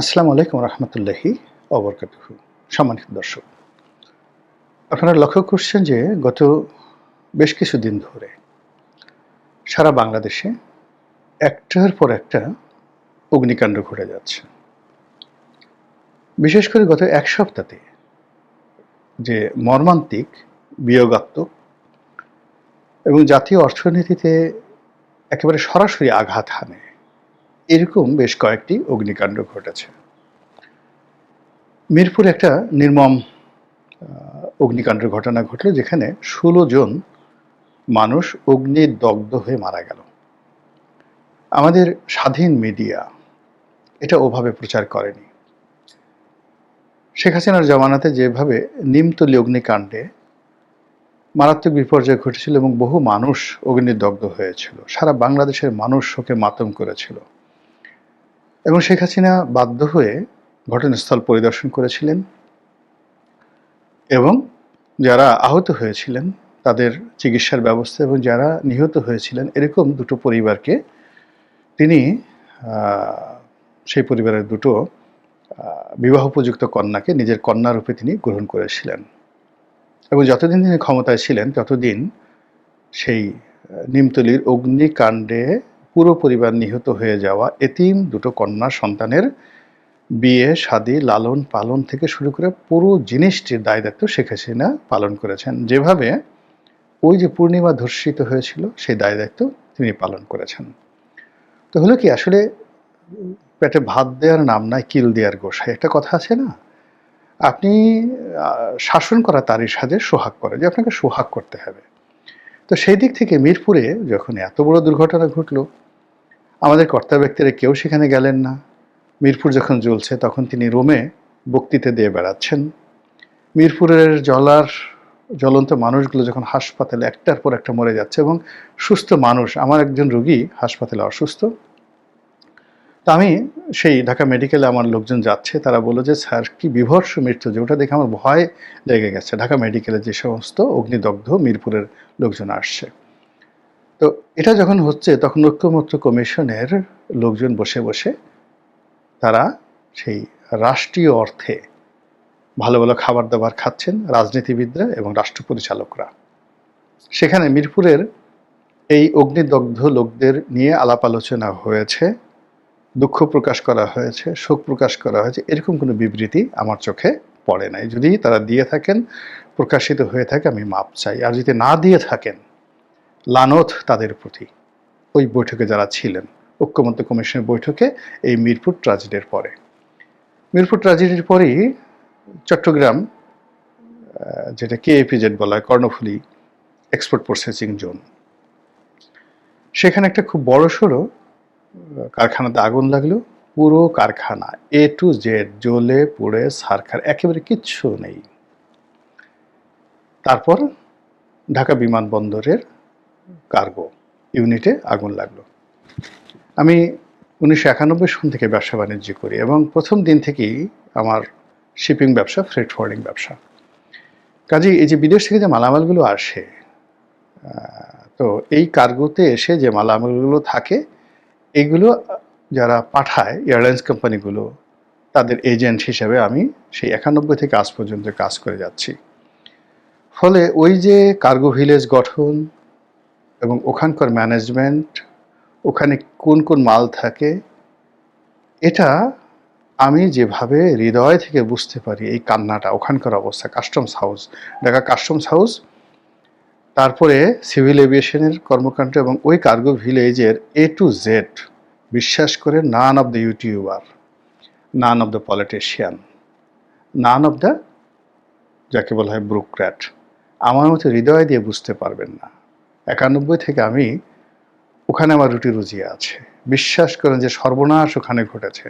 আসসালামু আলাইকুম রহমতুল্লাহি অবরকাতুহু। সম্মানিত দর্শক, আপনারা লক্ষ্য করছেন যে গত বেশ কিছুদিন ধরে সারা বাংলাদেশে একটার পর একটা অগ্নিকাণ্ড ঘটে যাচ্ছে। বিশেষ করে গত এক সপ্তাহে যে মর্মান্তিক, বিয়োগাত্মক এবং জাতীয় অর্থনীতিতে একেবারে সরাসরি আঘাত হানে, এরকম বেশ কয়েকটি অগ্নিকাণ্ড ঘটেছে। মিরপুরে একটা নির্মম অগ্নিকাণ্ডের ঘটনা ঘটল, যেখানে ১৬ জন মানুষ অগ্নিদগ্ধ হয়ে মারা গেল। আমাদের স্বাধীন মিডিয়া এটা ওভাবে প্রচার করেনি। শেখ হাসিনার জমানাতে যেভাবে নিমতলী অগ্নিকাণ্ডে মারাত্মক বিপর্যয় ঘটেছিল এবং বহু মানুষ অগ্নিদগ্ধ হয়েছিল, সারা বাংলাদেশের মানুষ শোকে মাতম করেছিল এবং শেখ হাসিনা বাধ্য হয়ে ঘটনাস্থল পরিদর্শন করেছিলেন এবং যারা আহত হয়েছিলেন তাদের চিকিৎসার ব্যবস্থা এবং যারা নিহত হয়েছিলেন এরকম দুটো পরিবারকে তিনি সেই পরিবারের দুটো বিবাহোপযুক্ত কন্যাকে নিজের কন্যারূপে তিনি গ্রহণ করেছিলেন এবং যতদিন তিনি ক্ষমতায় ছিলেন ততদিন সেই নিমতলীর অগ্নিকাণ্ডে পুরো পরিবার নিহত হয়ে যাওয়া এতিম দুটো কন্যা সন্তানের বিয়ে শাদী লালন পালন থেকে শুরু করে পুরো জিনিসটির দায় দায়িত্ব শেখ হাসিনা পালন করেছেন। যেভাবে ওই যে পূর্ণিমা ধর্ষিত হয়েছিল সেই দায় দায়িত্ব তিনি পালন করেছেন। তো হলো কি, আসলে পেটে ভাত দেওয়ার নাম নাই কিল দেওয়ার গোসাই, একটা কথা আছে না? আপনি শাসন করা তারই সাজে সোহাগ করে, যে আপনাকে সোহাগ করতে হবে। তো সেই দিক থেকে মিরপুরে যখন এত বড় দুর্ঘটনা ঘটল, আমাদের কর্তা ব্যক্তিরা কেউ সেখানে গেলেন না। মিরপুর যখন জ্বলছে তখন তিনি রোমে বক্তৃতা দিয়ে বেড়াচ্ছেন। মিরপুরের জ্বলন্ত মানুষগুলো যখন হাসপাতালে একটার পর একটা মরে যাচ্ছে এবং সুস্থ মানুষ, আমার একজন রোগী হাসপাতালে অসুস্থ, তো আমি সেই ঢাকা মেডিকেলে আমার লোকজন যাচ্ছে, তারা বলল যে স্যার কি বিভৎস মৃত্যু, যে ওটা দেখে আমার ভয় লেগে গেছে। ঢাকা মেডিকেলে যে সমস্ত অগ্নিদগ্ধ মিরপুরের লোকজন আসছে, তো এটা যখন হচ্ছে তখন ঐক্যমত্য কমিশনের লোকজন বসে বসে তারা সেই রাষ্ট্রীয় অর্থে ভালো ভালো খাবার দাবার খাচ্ছেন, রাজনীতিবিদরা এবং রাষ্ট্র পরিচালকরা। সেখানে মিরপুরের এই অগ্নিদগ্ধ লোকদের নিয়ে আলাপ আলোচনা হয়েছে, দুঃখ প্রকাশ করা হয়েছে, শোক প্রকাশ করা হয়েছে, এরকম কোনো বিবৃতি আমার চোখে পড়ে নাই। যদি তারা দিয়ে থাকেন, প্রকাশিত হয়ে থাকে, আমি মাপ চাই। আর যদি না দিয়ে থাকেন, লানত তাদের প্রতি। ওই বৈঠকে যারা ছিলেন, ঐক্যমত্য কমিশনের বৈঠকে, এই মিরপুর ট্র্যাজেডির পরে, মিরপুর ট্র্যাজেডির পরেই চট্টগ্রাম, যেটা কেএপিজেড বলা হয়, কর্ণফুলী এক্সপোর্ট প্রসেসিং জোন, সেখানে একটা খুব বড়সড় কারখানাতে আগুন লাগলো। পুরো কারখানা এ টু জেড জ্বলে পুড়ে ছারখার, একেবারে কিচ্ছু নেই। তারপর ঢাকা বিমানবন্দরের কার্গো ইউনিটে আগুন লাগলো। আমি 1991 সন থেকে ব্যবসা বাণিজ্য করি এবং প্রথম দিন থেকেই আমার শিপিং ব্যবসা, ফ্রেট ফরওয়ার্ডিং ব্যবসা। কাজেই এই যে বিদেশ থেকে যে মালামালগুলো আসে, তো এই কার্গোতে এসে যে মালামালগুলো থাকে, এগুলো যারা পাঠায় এয়ারলাইন্স কোম্পানিগুলো, তাদের এজেন্ট হিসেবে আমি সেই 91 থেকে আজ পর্যন্ত কাজ করে যাচ্ছি। ফলে ওই যে কার্গো ভিলেজ গঠন এবং ওখানকার ম্যানেজমেন্ট, ওখানে কোন কোন মাল থাকে, এটা আমি যেভাবে হৃদয় থেকে বুঝতে পারি, এই কান্নাটা, ওখানকার অবস্থা, customs house, Dhaka customs house, তারপরে সিভিল এভিয়েশনের কর্মকাণ্ড এবং ওই কার্গো ভিলেজের এ টু জেড, বিশ্বাস করে, none of the YouTuber, none of the politician, none of the, যাকে বলা হয় ব্রুক্র্যাট, আমার মতো হৃদয় দিয়ে বুঝতে পারবেন না। 91 থেকে আমি ওখানে, আমার রুটি রুজি আছে। বিশ্বাস করেন যে সর্বনাশ ওখানে ঘটেছে।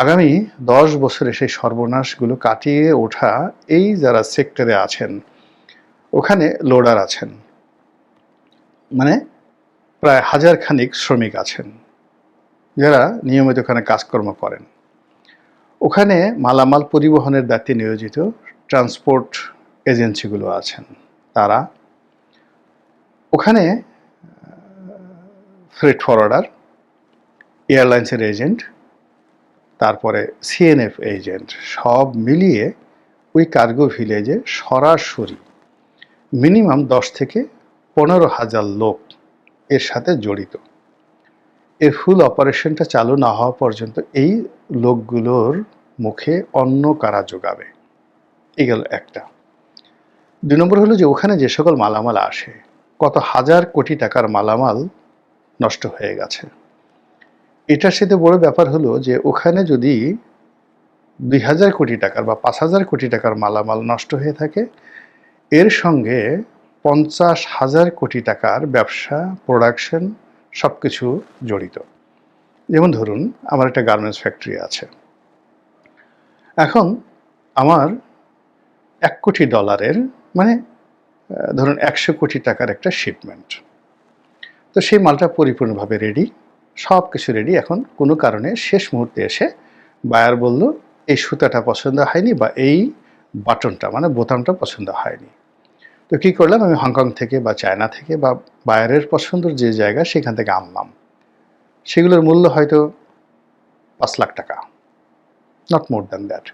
আগামী 10 বছরে সেই সর্বনাশগুলো কাটিয়ে ওঠা এই যারা সেক্টরে আছেন, ওখানে লোডার আছেন, মানে প্রায় 1000 খানিক শ্রমিক আছেন যারা নিয়মিত ওখানে কাজকর্ম করেন। ওখানে মালামাল পরিবহনের দায়িত্বে নিয়োজিত ট্রান্সপোর্ট এজেন্সিগুলো আছেন, তারা ওখানে ফ্রেট ফরওয়ার্ডার, এয়ারলাইন্সের এজেন্ট, তারপরে সিএনএফ এজেন্ট, সব মিলিয়ে ওই কার্গো ভিলেজে সরাসরি মিনিমাম 10 থেকে 15,000 লোক এর সাথে জড়িত। এর ফুল অপারেশনটা চালু না হওয়া পর্যন্ত এই লোকগুলোর মুখে অন্ন কারা যোগাবে, এই গেল একটা। 2 নম্বর হলো যে ওখানে যে সকল মালামাল আসে, কত হাজার কোটি টাকার মালামাল নষ্ট হয়ে গেছে। এটার সাথে বড় ব্যাপার হলো যে ওখানে যদি 2,000 কোটি টাকার বা 5,000 কোটি টাকার মালামাল নষ্ট হয়ে থাকে, এর সঙ্গে 50,000 কোটি টাকার ব্যবসা, প্রোডাকশন সবকিছু জড়িত। যেমন ধরুন আমার একটা গার্মেন্টস ফ্যাক্টরি আছে, এখন আমার $1 কোটি মানে ধরুন 100 কোটি টাকার একটা শিপমেন্ট। তো সেই মালটা পরিপূর্ণভাবে রেডি, সব কিছু রেডি। এখন কোনো কারণে শেষ মুহূর্তে এসে বায়ার বলল এই সুতাটা পছন্দ হয়নি বা এই বাটনটা মানে বোতামটা পছন্দ হয়নি। তো কী করলাম, আমি হংকং থেকে বা চায়না থেকে বা বায়ারের পছন্দের যে জায়গা সেখান থেকে আনলাম। সেগুলোর মূল্য হয়তো 5 লাখ টাকা, নট মোর দ্যান দ্যাট।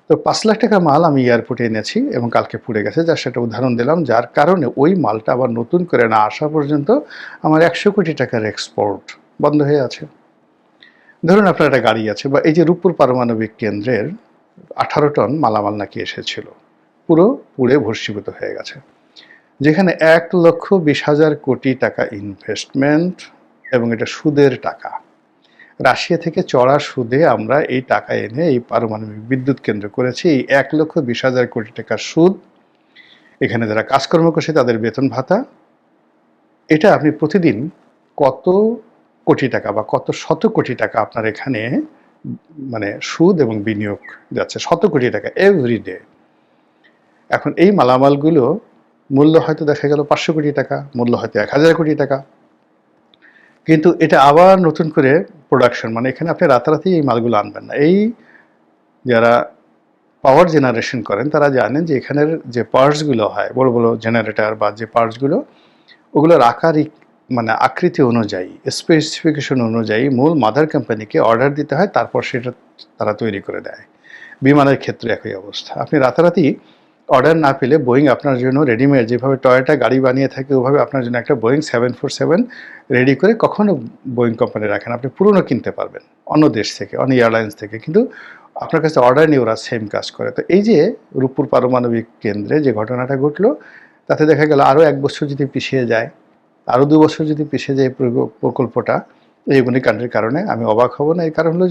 তো 5 লাখ টাকার মাল আমি এয়ারপোর্টে এনেছি এবং কালকে পুড়ে গেছে, যার সেটা উদাহরণ দিলাম, যার কারণে ওই মালটা আবার নতুন করে না আসা পর্যন্ত আমার 100 কোটি টাকার এক্সপোর্ট বন্ধ হয়ে আছে। ধরুন আপনার একটা গাড়ি আছে, বা এই যে রূপপুর পারমাণবিক কেন্দ্রের 18 টন মালামাল নাকি এসেছিল, পুরো পুড়ে ভস্মীভূত হয়ে গেছে, যেখানে 1,20,000 কোটি টাকা ইনভেস্টমেন্ট এবং এটা সুদের টাকা। রাশিয়া থেকে চড়া সুদে আমরা এই টাকা এনে এই পারমাণবিক বিদ্যুৎ কেন্দ্র করেছি। এই 1,20,000 কোটি টাকার সুদ, এখানে যারা কাজকর্ম করছে তাদের বেতন ভাতা, এটা আপনি প্রতিদিন কত কোটি টাকা বা কত শত কোটি টাকা আপনার এখানে মানে সুদ এবং বিনিয়োগ যাচ্ছে, শত কোটি টাকা এভরিডে। এখন এই মালামালগুলো মূল্য হয়তো দেখা গেল 500 কোটি টাকা, মূল্য হয়তো 1,000 কোটি টাকা, কিন্তু এটা আবার নতুন করে প্রোডাকশন, মানে এখানে আপনি রাতারাতি এই মালগুলো আনবেন না। এই যারা পাওয়ার জেনারেশন করেন তারা জানেন যে এখানের যে পার্টসগুলো হয়, বড় বড় জেনারেটর বা যে পার্টসগুলো, ওগুলোর আকার মানে আকৃতি অনুযায়ী, স্পেসিফিকেশন অনুযায়ী মূল মাদার কোম্পানিকে অর্ডার দিতে হয়, তারপর সেটা তারা তৈরি করে দেয়। বিমানের ক্ষেত্রে একই অবস্থা। আপনি রাতারাতি অর্ডার না পেলে বোয়িং আপনার জন্য রেডিমেড, যেভাবে টয়োটা গাড়ি বানিয়ে থাকে ওভাবে আপনার জন্য একটা বোয়িং 747 রেডি করে কখনো বোয়িং কোম্পানি রাখেন। আপনি পুরনো কিনতে পারবেন অন্য দেশ থেকে, অন্য এয়ারলাইন্স থেকে, কিন্তু আপনার কাছে অর্ডার নিয়ে ওরা সেম কাজ করে। তো এই যে রূপপুর পারমাণবিক কেন্দ্রে যে ঘটনাটা ঘটলো, তাতে দেখা গেল আরও 1 বছর যদি পিছিয়ে যায়, আরও 2 বছর যদি পিছিয়ে যায় প্রকল্পটা এই অগ্নিকাণ্ডের কারণে, আমি অবাক হব না। এর কারণ হলো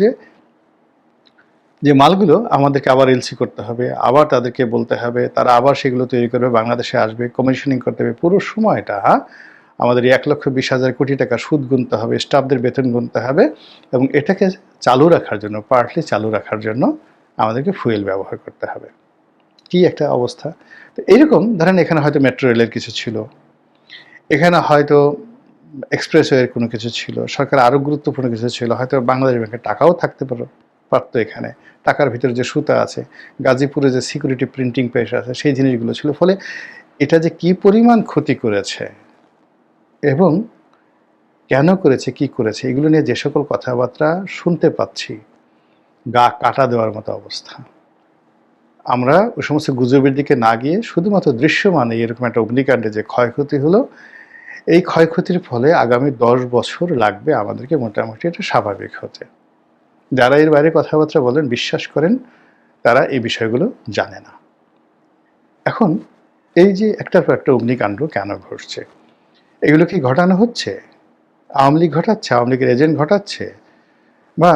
যে মালগুলো আমাদেরকে আবার এলসি করতে হবে, আবার তাদেরকে বলতে হবে, তারা আবার সেগুলো তৈরি করবে, বাংলাদেশে আসবে, কমিশনিং করতে হবে। পুরো সময়টা আমাদের 1,20,000 কোটি টাকা সুদ গুনতে হবে, স্টাফদের বেতন গুনতে হবে, এবং এটাকে চালু রাখার জন্য, পার্টলি চালু রাখার জন্য আমাদেরকে ফুয়েল ব্যবহার করতে হবে। কি একটা অবস্থা! তো এইরকম ধরেন এখানে হয়তো মেট্রো রেলের কিছু ছিল, এখানে হয়তো এক্সপ্রেসওয়ের কোনো কিছু ছিল, সরকার আরও গুরুত্বপূর্ণ কিছু ছিল, হয়তো বাংলাদেশ ব্যাংকের টাকাও থাকতে পারতো এখানে, টাকার ভিতরে যে সুতা আছে, গাজীপুরে যে সিকিউরিটি প্রিন্টিং প্রেস আছে, সেই জিনিসগুলো ছিল। ফলে এটা যে কি পরিমাণ ক্ষতি করেছে এবং কেন করেছে, কি করেছে, এগুলো নিয়ে যে সকল কথাবার্তা শুনতে পাচ্ছি, গা কাটা দেওয়ার মতো অবস্থা। আমরা ওই সমস্ত গুজবের দিকে না গিয়ে শুধুমাত্র দৃশ্যমানে এরকম একটা অগ্নিকাণ্ডে যে ক্ষয়ক্ষতি হলো, এই ক্ষয়ক্ষতির ফলে আগামী 10 বছর লাগবে আমাদেরকে মোটামুটি এটা স্বাভাবিক হতে। যারা এর বাইরে কথাবার্তা বলেন, বিশ্বাস করেন, তারা এই বিষয়গুলো জানে না। এখন এই যে একটার পর একটা অগ্নিকাণ্ড কেন ঘটছে, এগুলো কি ঘটানো হচ্ছে আওয়ামী লীগ ঘটাচ্ছে, আওয়ামী লীগের এজেন্ট ঘটাচ্ছে, বা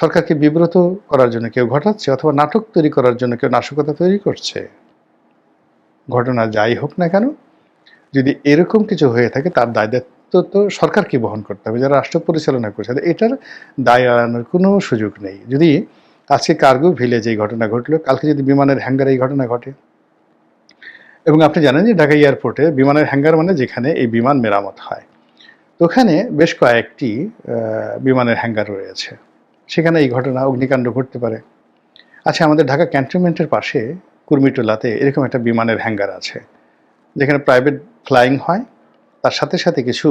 সরকারকে বিব্রত করার জন্য কেউ ঘটাচ্ছে, অথবা নাটক তৈরি করার জন্য কেউ নাশকতা তৈরি করছে? ঘটনা যাই হোক না কেন, যদি এরকম কিছু হয়ে থাকে তার দায় দায়িত্ব তো সরকারকে বহন করতে হবে, যারা রাষ্ট্র পরিচালনা করছে। এটার দায় এড়ানোর কোনো সুযোগ নেই। যদি আজকে কার্গো ভিলেজে এই ঘটনা ঘটলো, কালকে যদি বিমানের হ্যাঙ্গারে এই ঘটনা ঘটে, এবং আপনি জানেন যে ঢাকা এয়ারপোর্টে বিমানের হ্যাঙ্গার মানে যেখানে এই বিমান মেরামত হয়, তো ওখানে বেশ কয়েকটি বিমানের হ্যাঙ্গার রয়েছে, সেখানে এই ঘটনা অগ্নিকাণ্ড ঘটতে পারে। আচ্ছা, আমাদের ঢাকা ক্যান্টনমেন্টের পাশে কুর্মিটোলাতে এরকম একটা বিমানের হ্যাঙ্গার আছে, যেখানে প্রাইভেট ফ্লাইং হয়, তার সাথে সাথে কিছু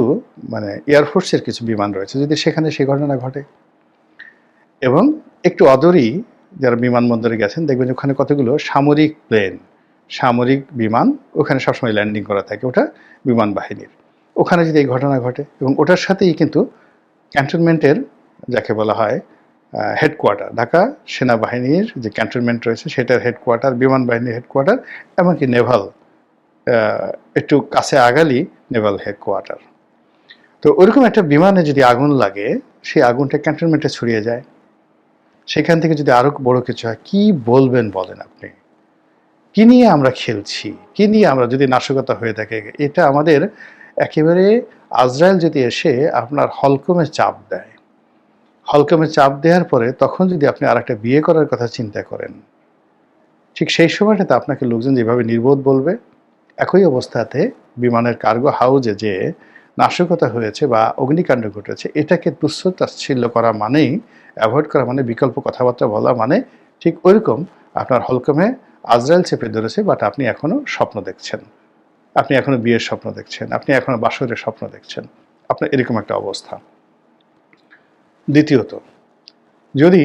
মানে এয়ারফোর্সের কিছু বিমান রয়েছে। যদি সেখানে সেই ঘটনা ঘটে এবং একটু অদূরেই যারা বিমানবন্দরে গেছেন দেখবেন ওখানে কতগুলো সামরিক প্লেন, সামরিক বিমান ওখানে সবসময় ল্যান্ডিং করা থাকে, ওটা বিমান বাহিনীর। ওখানে যদি এই ঘটনা ঘটে এবং ওটার সাথেই কিন্তু ক্যান্টনমেন্টের, যাকে বলা হয় হেডকোয়ার্টার, ঢাকা সেনাবাহিনীর যে ক্যান্টনমেন্ট রয়েছে সেটার হেডকোয়ার্টার, বিমান বাহিনীর হেডকোয়ার্টার, এমনকি নেভাল একটু কাছে আগালি নেভাল হেডকোয়ার্টার। তো ওরকম একটা বিমানে যদি আগুন লাগে, সেই আগুনটা ক্যান্টনমেন্টে ছড়িয়ে যায়, সেখান থেকে যদি আরো বড় কিছু হয়, কি বলবেন বলেন আপনি? কি নিয়ে আমরা খেলছি, কি নিয়ে আমরা, যদি নাশকতা হয়ে থাকে, এটা আমাদের একেবারে আজরায়েল যদি এসে আপনার হলকমে চাপ দেয়, হলকমে চাপ দেওয়ার পরে তখন যদি আপনি আর একটা বিয়ে করার কথা চিন্তা করেন, ঠিক সেই সময়টাতে আপনাকে লোকজন যেভাবে নির্বোধ বলবে, একই অবস্থাতে বিমানের কার্গো হাউজে যে নাশকতা হয়েছে বা অগ্নিকাণ্ড ঘটেছে, এটাকে তুচ্ছ তাচ্ছিল্য করা মানেই, অ্যাভয়েড করা মানে, বিকল্প কথাবার্তা বলা মানে, ঠিক ওইরকম আপনার হলকমে আজরায়েল চেপে ধরেছে, বাট আপনি এখনো স্বপ্ন দেখছেন, আপনি এখনো বিয়ের স্বপ্ন দেখছেন, আপনি এখনো বাসরের স্বপ্ন দেখছেন, আপনার এরকম একটা অবস্থা। দ্বিতীয়ত, যদি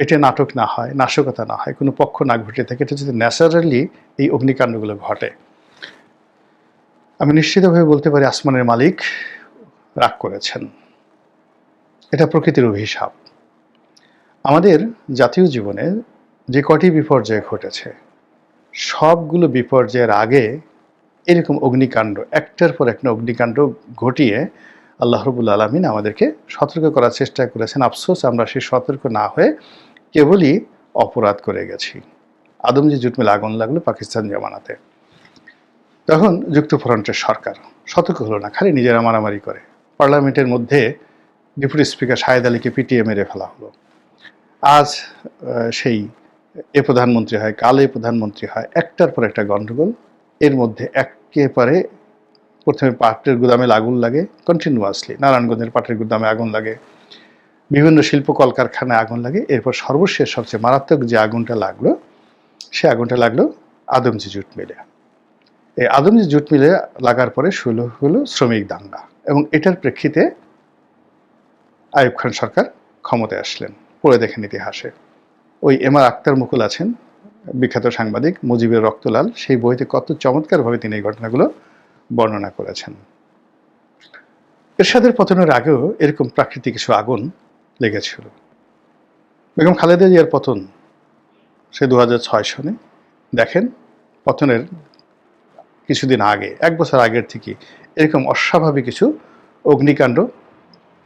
এটা নাটক না হয়, নাশকতা না হয়, কোনো পক্ষ না ঘটে থাকে, এটা যদি ন্যাচারালি এই অগ্নিকাণ্ডগুলো ঘটে, আমি নিশ্চিতভাবে বলতে পারি আসমানের মালিক রাগ করেছেন। এটা প্রকৃতির অভিশাপ। আমাদের জাতীয় জীবনে যে কটি বিপর্যয় ঘটেছে, সবগুলো বিপর্যয়ের আগে এরকম অগ্নিকাণ্ড, একটার পর একটা অগ্নিকাণ্ড ঘটিয়ে আল্লাহ রাব্বুল আলামিন আমাদেরকে সতর্ক করার চেষ্টা করেছেন। আফসোস আমরা সেই সতর্ক না হয়ে কেবলই অপরাধ করে গেছি। আদমজি জুট মিলে আগুন লাগলো পাকিস্তান জামানাতে, তখন যুক্তফ্রন্টের সরকার সতর্ক হলো না, খালি নিজেরা মারামারি করে। পার্লামেন্টের মধ্যে ডেপুটি স্পিকার শাহেদ আলীকে পিটিয়ে মেরে ফেলা হলো। আজ সেই এ প্রধানমন্ত্রী হয়, কাল এ প্রধানমন্ত্রী হয়, একটার পর একটা গণ্ডগোল। এর মধ্যে একেবারে প্রথমে পাটের গুদামে আগুন লাগে কন্টিনিউয়াসলি, নারায়ণগঞ্জের পাটের গুদামে আগুন লাগে, বিভিন্ন শিল্প কলকারখানায় আগুন লাগে। এরপর সর্বশেষ সবচেয়ে মারাত্মক যে আগুনটা লাগলো, সে আগুনটা লাগলো আদমজি জুট মিলে। এই আদমজি জুট মিলে লাগার পরে শুরু হলো শ্রমিক দাঙ্গা, এবং এটার প্রেক্ষিতে আইয়ুব খান সরকার ক্ষমতায় আসলেন। পড়ে দেখেন ইতিহাসে, ওই এমআর আক্তার মুকুল আছেন, বিখ্যাত সাংবাদিক, মুজিবের রক্তলাল, সেই বইতে কত চমৎকারভাবে তিনি এই ঘটনাগুলো বর্ণনা করেছেন। এরশাদের পতনের আগেও এরকম প্রাকৃতিক কিছু আগুন লেগেছিল। বেগম খালেদা জিয়ার পতন সে 2006 সনে, দেখেন পতনের কিছুদিন আগে, 1 বছর আগের থেকে এরকম অস্বাভাবিক কিছু অগ্নিকাণ্ড,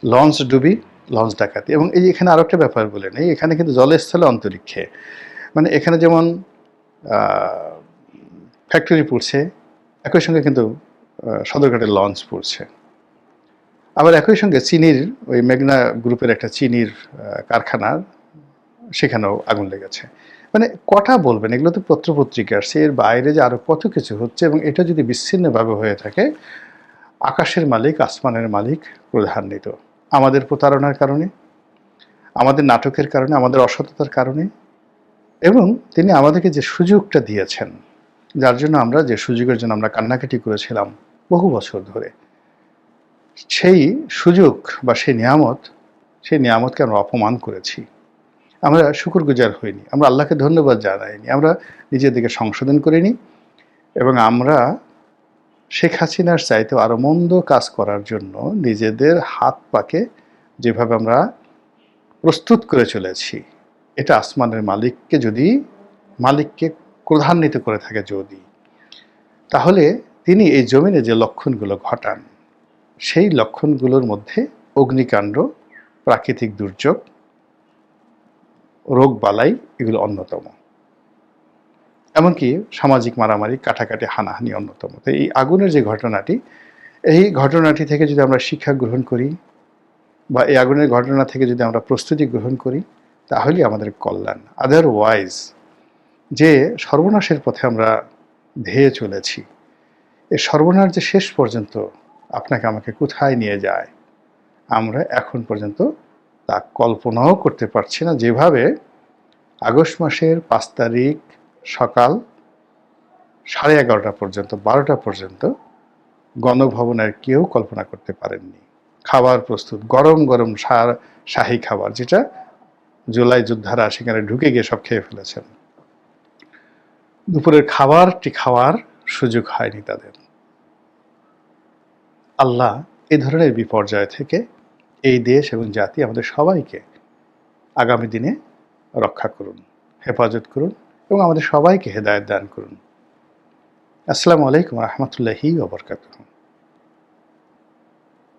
লঞ্চ ডুবি, লঞ্চ ডাকাতি। এবং এই এখানে আরো একটা ব্যাপার বলে নেই, এখানে কিন্তু জলস্থলে অন্তরিক্ষে, মানে এখানে যেমন ফ্যাক্টরি পড়ছে, একই সঙ্গে কিন্তু সদরঘাটের লঞ্চ পড়ছে। আবার একই সঙ্গে চিনির, ওই মেঘনা গ্রুপের একটা চিনির কারখানার, সেখানেও আগুন লেগেছে। মানে কটা বলবেন, এগুলো তো পত্রপত্রিকা আসছে, এর বাইরে যে আরো কত কিছু হচ্ছে। এবং এটা যদি বিচ্ছিন্নভাবে হয়ে থাকে, আকাশের মালিক, আসমানের মালিক ক্রোধান্বিত। আমাদের প্রতারণার কারণে, আমাদের নাটকের কারণে, আমাদের অসততার কারণে, এবং তিনি আমাদেরকে যে সুযোগটা দিয়েছেন, যার জন্য আমরা, যে সুযোগের জন্য আমরা কান্নাকাটি করেছিলাম বহু বছর ধরে, সেই সুযোগ বা সেই নিয়ামতকে আমরা অপমান করেছি। আমরা শুকরগুজার হইনি, আমরা আল্লাহকে ধন্যবাদ জানাইনি, আমরা নিজের দিকে সংশোধন করিনি, এবং আমরা শেখ হাসিনার চাইতেও আরো মন্দ কাজ করার জন্য নিজেদের হাত পাকে যেভাবে আমরা প্রস্তুত করে চলেছি, এটা আসমানের মালিককে ক্রোধান্বিত করে থাকে যদি, তাহলে তিনি এই জমিনে যে লক্ষণগুলো ঘটান, সেই লক্ষণগুলোর মধ্যে অগ্নিকাণ্ড, প্রাকৃতিক দুর্যোগ, রোগ বালাই, এগুলো অন্যতম। এমনকি সামাজিক মারামারি, কাটাকাটি, হানাহানি অন্যতম। তো এই আগুনের যে ঘটনাটি, এই ঘটনাটি থেকে যদি আমরা শিক্ষা গ্রহণ করি, বা এই আগুনের ঘটনা থেকে যদি আমরা প্রস্তুতি গ্রহণ করি, তাহলেই আমাদের কল্যাণ। আদারওয়াইজ যে সর্বনাশের পথে আমরা ধেয়ে চলেছি, এই সর্বনাশ যে শেষ পর্যন্ত আপনাকে আমাকে কোথায় নিয়ে যায়, আমরা এখন পর্যন্ত তা কল্পনাও করতে পারছি না। যেভাবে আগস্ট মাসের 5 তারিখ সকাল 11:30 পর্যন্ত, 12টা পর্যন্ত গণভবনের কেউ কল্পনা করতে পারেননি। খাবার প্রস্তুত, গরম গরম শাহী খাবার, যেটা জুলাই যোদ্ধারা সেখানে ঢুকে গিয়ে সব খেয়ে ফেলেছেন। দুপুরের খাবারটি খাওয়ার সুযোগ হয়নি তাদের। আল্লাহ এ ধরনের বিপর্যয় থেকে এই দেশ এবং জাতি আমাদের সবাইকে আগামী দিনে রক্ষা করুন, হেফাজত করুন এবং আমাদের সবাইকে হেদায়েত দান করুন। আসসালামু আলাইকুম ওয়া রাহমাতুল্লাহি ওয়া বারাকাতুহু।